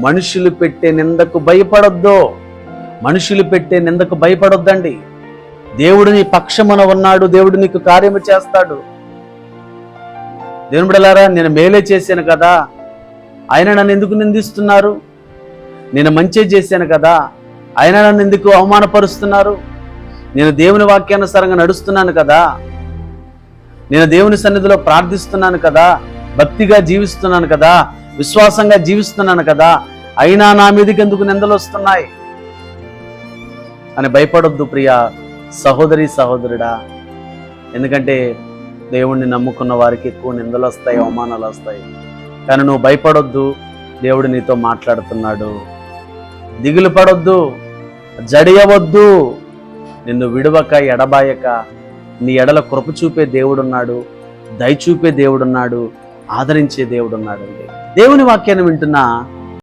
మనుషులు పెట్టే నిందకు భయపడొద్దు. మనుషులు పెట్టే నిందకు భయపడొద్దండి. దేవుడు నీ పక్షమున ఉన్నాడు. దేవుడు నీకు కార్యము చేస్తాడు. దేవుని బిడ్డలారా, నేను మేలే చేశాను కదా, ఆయన నన్ను ఎందుకు నిందిస్తున్నారు? నేను మంచి చేశాను కదా, ఆయన నన్ను ఎందుకు అవమానపరుస్తున్నారు? నేను దేవుని వాక్యానుసారంగా నడుస్తున్నాను కదా, నేను దేవుని సన్నిధిలో ప్రార్థిస్తున్నాను కదా, భక్తిగా జీవిస్తున్నాను కదా, విశ్వాసంగా జీవిస్తున్నాను కదా, అయినా నా మీదకి ఎందుకు నిందలు వస్తున్నాయి అని భయపడొద్దు ప్రియా సహోదరి సహోదరుడా. ఎందుకంటే దేవుణ్ణి నమ్ముకున్న వారికి ఎక్కువ నిందలు వస్తాయి, అవమానాలు వస్తాయి. కానీ నువ్వు భయపడొద్దు, దేవుడు నీతో మాట్లాడుతున్నాడు. దిగులు పడొద్దు, జడియవద్దు. నిన్ను విడవక ఎడబాయక నీ ఎడల కృప చూపే దేవుడున్నాడు, దయ చూపే దేవుడున్నాడు, ఆదరించే దేవుడున్నాడు. దేవుని వాక్యాన్ని వింటున్న